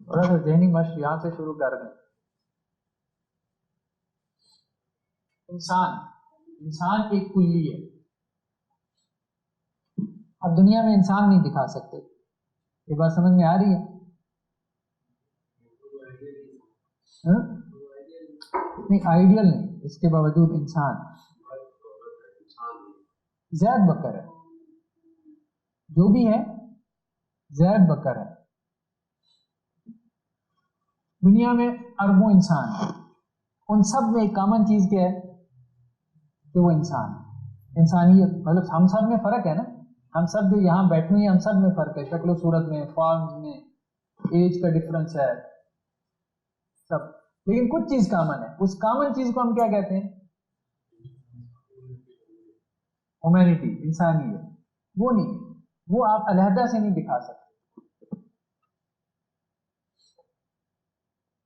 تھوڑا سا ذہنی مشق یہاں سے شروع کر دیں۔ انسان ایک کلی ہے، اب دنیا میں انسان نہیں دکھا سکتے، یہ بات سمجھ میں آ رہی ہے؟ نہیں، آئیڈیل نہیں، اس کے باوجود انسان زید بکر ہے، جو بھی ہے زید بکر ہے. دنیا میں اربوں انسان ہیں, ان سب میں ایک کامن چیز کیا ہے کہ وہ انسان ہے. انسانیت مطلب ہم سب میں فرق ہے نا, ہم سب جو یہاں بیٹھے ہیں ہم سب میں فرق ہے, شکل و صورت میں, فارمز میں, ایج کا ڈفرنس ہے سب, لیکن کچھ چیز کامن ہے. اس کامن چیز کو ہم کیا کہتے ہیں؟ ہیومینٹی, انسانیت. وہ نہیں ہے, وہ آپ علیحدہ سے نہیں دکھا سکتے.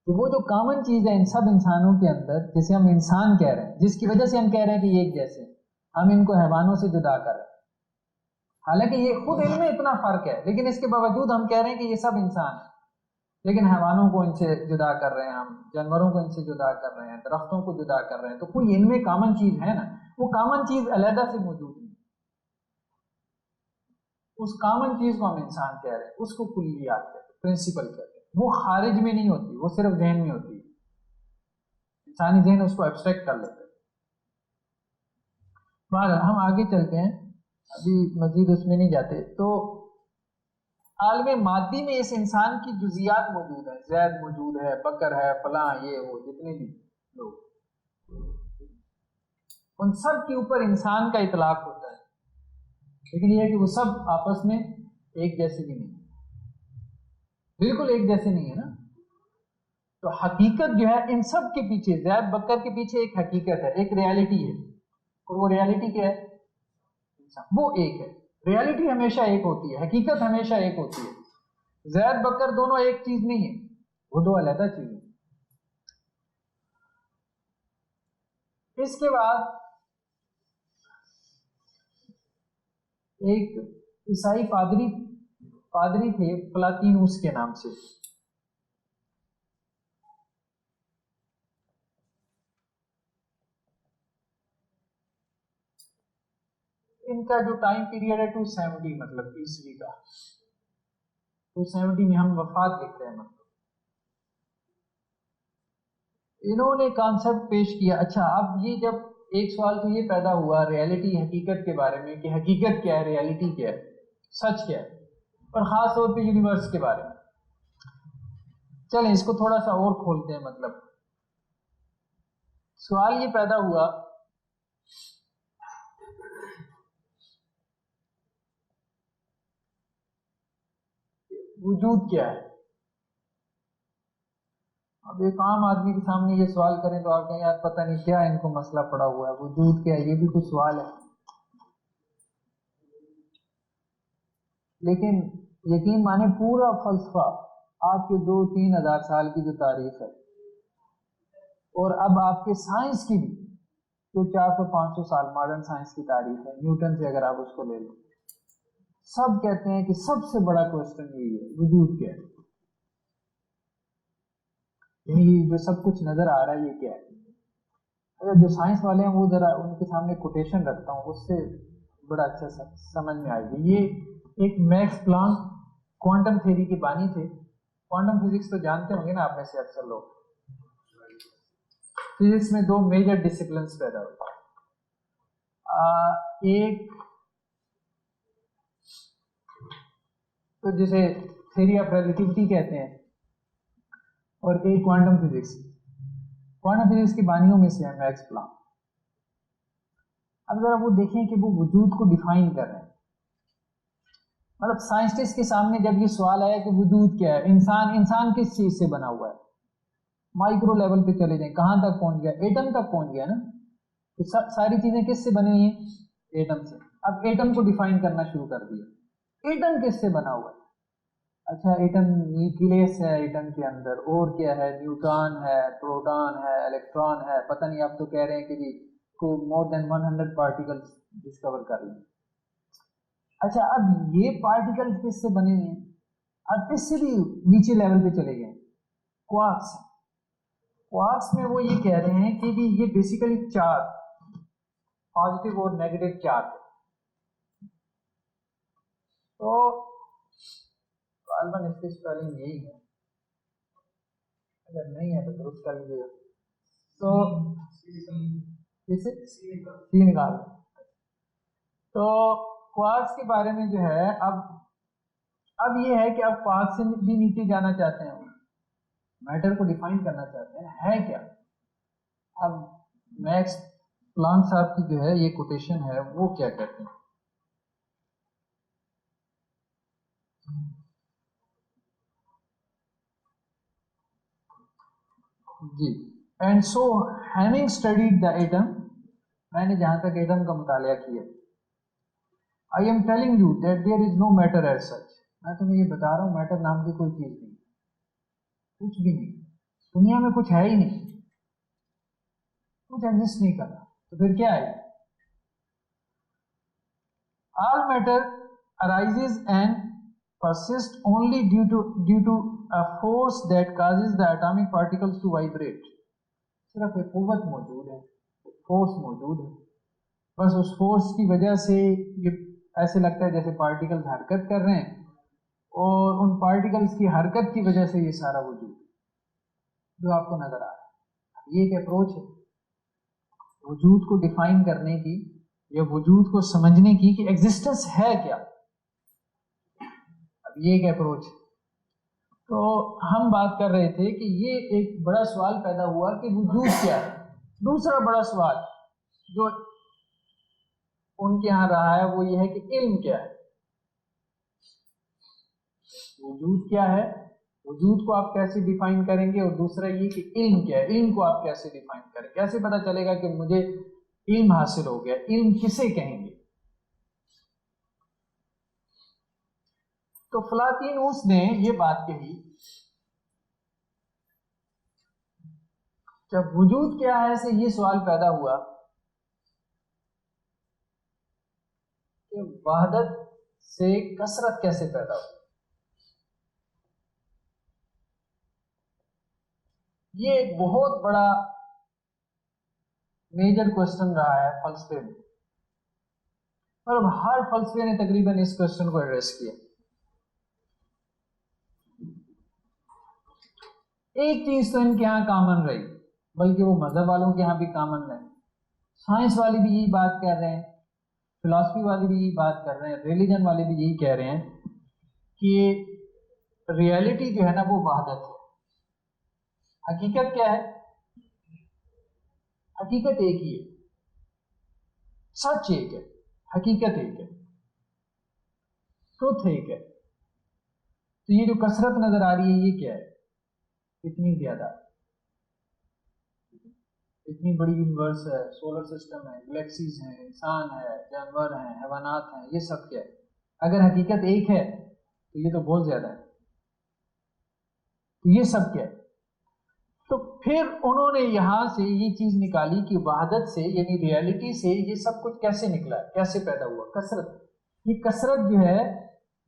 تو وہ جو کامن چیز ہے ان سب انسانوں کے اندر, جسے ہم انسان کہہ رہے ہیں, جس کی وجہ سے ہم کہہ رہے ہیں کہ یہ ایک جیسے ہیں, ہم ان کو حیوانوں سے جدا کر رہے ہیں. حالانکہ یہ خود ان میں اتنا فرق ہے, لیکن اس کے باوجود ہم کہہ رہے ہیں کہ یہ سب انسان ہیں. لیکن حیوانوں کو ان سے جدا کر رہے ہیں, ہم جانوروں کو ان سے جدا کر رہے ہیں, درختوں کو جدا کر رہے ہیں. تو کوئی ان میں کامن چیز ہے نا, وہ کامن چیز علیحدہ سے موجود نہیں. اس کامن چیز کو ہم انسان کہہ رہے ہیں, اس کو کلیات کہتے ہیں, پرنسپل کہتے ہیں. وہ خارج میں نہیں ہوتی, وہ صرف ذہن میں ہوتی ہے. انسانی ذہن اس کو ایبسٹریکٹ کر لیتے ہیں. بہرحال ہم آگے چلتے ہیں, ابھی مزید اس میں نہیں جاتے. تو عالم مادی میں اس انسان کی جزیات موجود ہیں, زید موجود ہے, بکر ہے, فلاں, یہ وہ جتنے بھی لوگ, ان سب کے اوپر انسان کا اطلاق ہوتا ہے. لیکن یہ ہے کہ وہ سب آپس میں ایک جیسے بھی نہیں, بالکل ایک جیسے نہیں ہے نا. تو حقیقت جو ہے ان سب کے پیچھے, زید بکر کے پیچھے ایک حقیقت ہے, ایک ریالٹی ہے. اور وہ ریالٹی کیا ہے؟ وہ ایک ہے. ریالٹی ہمیشہ ایک ہوتی ہے, حقیقت ہمیشہ ایک ہوتی ہے. زید بکر دونوں ایک چیز نہیں ہے, وہ دو علیحدہ چیز ہیں. اس کے بعد ایک عیسائی پادری تھے پلاطینوس کے نام سے. ان کا جو ٹائم پیریڈ ہے 270, مطلب عیسوی کا 270 میں ہم وفات دیکھ رہے ہیں. مطلب انہوں نے کانسیپٹ پیش کیا. اچھا, اب یہ جب ایک سوال تو یہ پیدا ہوا ریالٹی, حقیقت کے بارے میں, کہ حقیقت کیا ہے, ریالٹی کیا ہے, سچ کیا ہے, اور خاص طور پہ یونیورس کے بارے میں. چلیں اس کو تھوڑا سا اور کھولتے ہیں. مطلب سوال یہ پیدا ہوا وجود کیا ہے. اب ایک عام آدمی کے سامنے یہ سوال کریں تو آپ کہیں یار پتہ نہیں کیا ان کو مسئلہ پڑا ہوا ہے, وجود کیا ہے, یہ بھی کچھ سوال ہے. لیکن یقین مانے پورا فلسفہ آپ کے 2-3 ہزار سال کی جو تاریخ ہے, اور اب آپ کے سائنس کی بھی جو 400-500 سال ماڈرن سائنس کی تاریخ ہے, نیوٹن سے اگر آپ اس کو لے لیں, سب کہتے ہیں کہ سب سے بڑا کوسچن یہی ہے, وجود کیا ہے. یعنی جو سب کچھ نظر آ رہا ہے یہ کیا ہے. اگر جو سائنس والے ہیں وہ ذرا ان کے سامنے کوٹیشن رکھتا ہوں, اس سے بڑا اچھا سمجھ میں آئے گی. یہ ایک میکس پلانک کوانٹم تھیوری کے بانی تھے. کوانٹم فزکس تو جانتے ہوں گے نا آپ میں سے اکثر لوگ. فزکس میں 2 میجر ڈسپلنس پیدا ہوئے. ایک تو جسے تھیوری آف ریلیٹیوٹی کہتے ہیں, اور ایک کوانٹم فزکس. کوانٹم فزکس کی بانیوں میں سے ہے میکس پلانک. اب ذرا وہ دیکھیں کہ وہ وجود کو ڈیفائن کر رہے ہیں. مطلب سائنسٹسٹ کے سامنے جب یہ سوال آیا کہ وجود کیا ہے, انسان کس چیز سے بنا ہوا ہے, مائکرو لیول پہ چلے جائیں, کہاں تک پہنچ گیا, ایٹم تک پہنچ گیا نا. تو ساری چیزیں کس سے بنی ہوئی ہیں, ایٹم سے. اب ایٹم کو ڈیفائن کرنا شروع کر دیا, ایٹم کس سے بنا ہوا ہے. اچھا, ایٹم نیوکلیس ہے, ایٹم کے اندر اور کیا ہے, نیوٹران ہے, پروٹون ہے, الیکٹران ہے, پتہ نہیں. آپ تو کہہ رہے ہیں کہ جی کو مور دین 100 پارٹیکل ڈسکور کر لیں. اچھا, اب یہ پارٹیکل کس سے بنے ہوئے ہیں. اب اس سے بھی نیچے لیول پہ چلے گئے, کوارکس. کوارکس میں وہ یہ کہہ رہے ہیں کہ جی یہ بیسیکلی چارج, پازیٹیو اور نیگیٹو چارج. تو غالباً اس کی اسپیلنگ یہی ہے, اگر نہیں ہے تو درست کر لیجیے گا. تو سی نکال. تو کوارکس کے بارے میں جو ہے اب یہ ہے کہ اب کوارک سے بھی نیچے جانا چاہتے ہیں، میٹر کو ڈیفائن کرنا چاہتے ہیں ہے کیا. اب میکس پلانک صاحب کی جو ہے یہ کوٹیشن ہے وہ کیا کہتے ہیں. جی and so having studied the atom, میں نے جہاں تک ایٹم کا مطالعہ کیا، I am telling you that there is no matter as such, میں تمہیں یہ بتا رہا ہوں میٹر نام کی کوئی چیز نہیں، کچھ بھی نہیں، دنیا میں کچھ ہے ہی نہیں، کچھ ایگزسٹ نہیں کرنا، تو پھر کیا ہے. آل metre arises and persist only due to a force that causes the atomic particles to vibrate. صرف ایک قوت موجود ہے، فورس موجود ہے، بس اس فورس کی وجہ سے یہ ایسے لگتا ہے جیسے پارٹیکلز حرکت کر رہے ہیں، اور ان پارٹیکلز کی حرکت کی وجہ سے یہ سارا وجود جو آپ کو نظر آ رہا ہے. یہ ایک اپروچ ہے وجود کو ڈیفائن کرنے کی یا وجود کو سمجھنے کی کہ ایگزسٹنس ہے کیا. اب یہ ایک اپروچ ہے. تو ہم بات کر رہے تھے کہ یہ ایک بڑا سوال پیدا ہوا کہ وجود کیا ہے. دوسرا بڑا سوال جو ان کے ہاں رہا ہے وہ یہ ہے کہ علم کیا ہے. وجود کیا ہے، وجود کو آپ کیسے ڈیفائن کریں گے، اور دوسرا یہ کہ علم کیا ہے، علم کو آپ کیسے ڈیفائن کریں، کیسے پتہ چلے گا کہ مجھے علم حاصل ہو گیا. علم کسے کہیں گے. تو فلاطینوس نے یہ بات کہی جب وجود کیا ہے سے یہ سوال پیدا ہوا کہ وحدت سے کثرت کیسے پیدا ہو. یہ ایک بہت بڑا میجر کوسچن رہا ہے فلسفے میں، اور ہر فلسفے نے تقریباً اس کوسچن کو ایڈریس کیا. ایک چیز تو ان کے ہاں کامن رہی، بلکہ وہ مذہب والوں کے ہاں بھی کامن رہے، سائنس والے بھی یہی بات کر رہے ہیں، فلاسفی والے بھی یہی بات کر رہے ہیں، ریلیجن والے بھی یہی کہہ رہے ہیں کہ ریئلٹی جو ہے نا وہ وحدت ہے. حقیقت کیا ہے؟ حقیقت ایک ہی ہے، سچ ایک ہے، حقیقت ایک ہے، ٹروتھ ایک ہے. تو یہ جو کثرت نظر آ رہی ہے یہ کیا ہے؟ اتنی زیادہ، اتنی بڑی یونیورس ہے، سولر سسٹم ہے، گلیکسیز ہیں، انسان ہے، جانور ہیں، حیوانات ہیں، یہ سب کیا ہے؟ اگر حقیقت ایک ہے تو یہ تو بہت زیادہ ہے. تو یہ سب کیا ہے؟ تو پھر انہوں نے یہاں سے یہ چیز نکالی کہ وحدت سے یعنی ریئلٹی سے یہ سب کچھ کیسے نکلا ہے، کیسے پیدا ہوا. کثرت، یہ کثرت جو ہے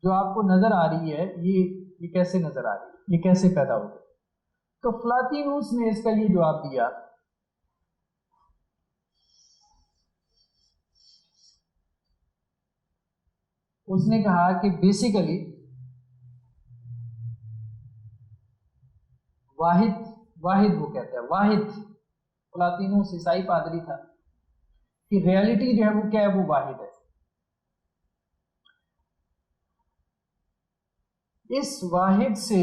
جو آپ کو نظر آ رہی ہے یہ کیسے نظر آ رہی ہے، یہ کیسے پیدا ہو گئی. تو فلاطینوس نے اس کا یہ جواب دیا. اس نے کہا کہ بیسیکلی واحد وہ کہتا ہے، واحد، فلاطینوس عیسائی پادری تھا، کہ ریئلٹی جو ہے وہ کیا ہے، وہ واحد ہے. اس واحد سے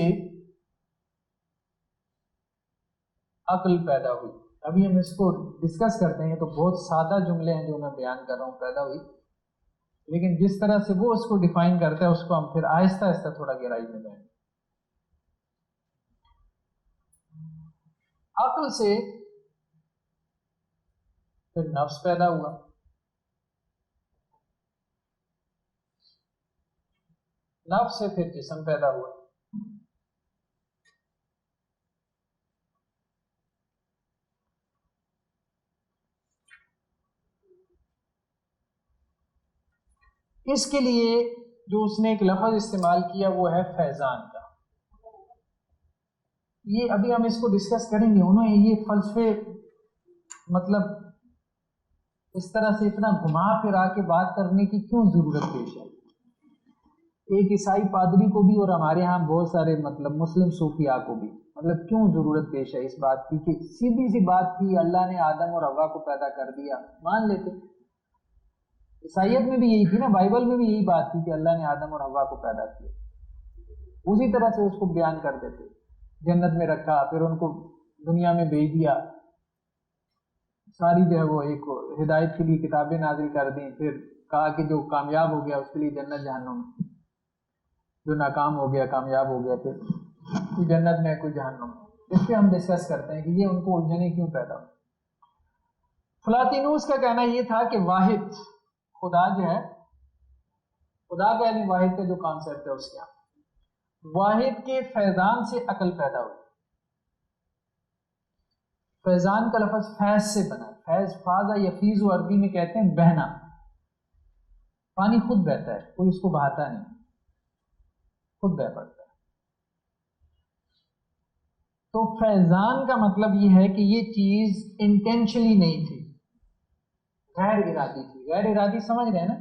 عقل پیدا ہوئی. ابھی ہم اس کو ڈسکس کرتے ہیں تو بہت سادہ جملے ہیں جو میں بیان کر رہا ہوں، پیدا ہوئی، لیکن جس طرح سے وہ اس کو ڈیفائن کرتا ہے اس کو ہم پھر آہستہ آہستہ تھوڑا گہرائی میں جائیں. عقل سے پھر نفس پیدا ہوا، نفس سے پھر جسم پیدا ہوا. اس کے لیے جو اس نے ایک لفظ استعمال کیا وہ ہے فیضان کا. یہ ابھی ہم اس کو ڈسکس کریں گے. انہوں نے یہ فلسفے مطلب اس طرح سے اتنا گھما پھرا کے بات کرنے کی کیوں ضرورت پیش ہے. ایک عیسائی پادری کو بھی اور ہمارے ہاں بہت سارے مطلب مسلم صوفیاء کو بھی مطلب کیوں ضرورت پیش ہے اس بات کی کہ سیدھی سی بات تھی، اللہ نے آدم اور حوا کو پیدا کر دیا، مان لیتے. عیسائیت میں بھی یہی تھی نا، بائبل میں بھی یہی بات تھی کہ اللہ نے آدم اور حوا کو پیدا کیا، اسی طرح سے اس کو بیان کر دیتے، جنت میں رکھا، پھر ان کو دنیا میں بھیج دیا، ساری جو ہے وہ ایک ہدایت کے لیے کتابیں نازل کر دیں، پھر کہا کہ جو کامیاب ہو گیا اس کے لیے جنت جہنم، جو ناکام ہو گیا کامیاب ہو گیا پھر کوئی جنت میں کوئی جہنم۔ اس پہ ہم ڈسکس کرتے ہیں کہ یہ ان کو الجھنیں کیوں پیدا ہوئی۔ فلاطینوس کا کہنا یہ تھا کہ واحد خدا جو ہے، خدا کا یعنی واحد کا جو کانسیپٹ ہے اس کے یہاں، واحد کے فیضان سے عقل پیدا ہوئی۔ فیضان کا لفظ فیض سے بنا، فیض فاضا یفیض عربی میں کہتے ہیں بہنا، پانی خود بہتا ہے، کوئی اس کو بہاتا نہیں، خود بہ پڑتا ہے۔ تو فیضان کا مطلب یہ ہے کہ یہ چیز انٹینشنلی نہیں تھی، غیر ارادی تھی۔ غیر ارادی سمجھ رہے ہیں نا،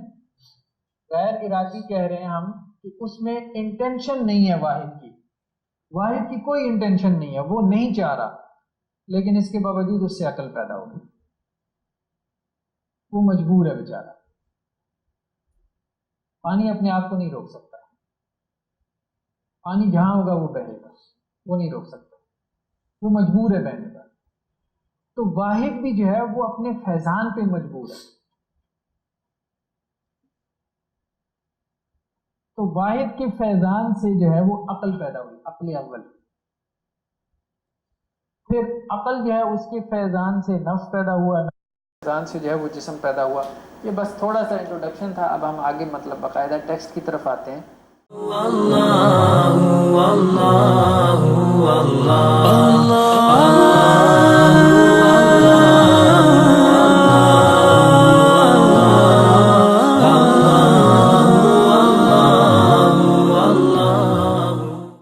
غیر ارادی کہہ رہے ہیں ہم کہ اس میں انٹینشن نہیں ہے واحد کی، واحد کی کوئی انٹینشن نہیں ہے، وہ نہیں چاہ رہا، لیکن اس کے باوجود اس سے عقل پیدا ہو گئی، وہ مجبور ہے بیچارہ۔ پانی اپنے آپ کو نہیں روک سکتا، پانی جہاں ہوگا وہ بہے گا، وہ نہیں روک سکتا، وہ مجبور ہے بہنے پر۔ تو واحد بھی جو ہے وہ اپنے فیضان پہ مجبور ہے۔ تو واحد کے فیضان سے جو ہے وہ عقل پیدا ہوئی، عقل اول، پھر عقل جو ہے اس کے فیضان سے نفس پیدا ہوا، فیضان سے جو ہے وہ جسم پیدا ہوا۔ یہ بس تھوڑا سا انٹروڈکشن تھا، اب ہم آگے مطلب باقاعدہ ٹیکسٹ کی طرف آتے ہیں۔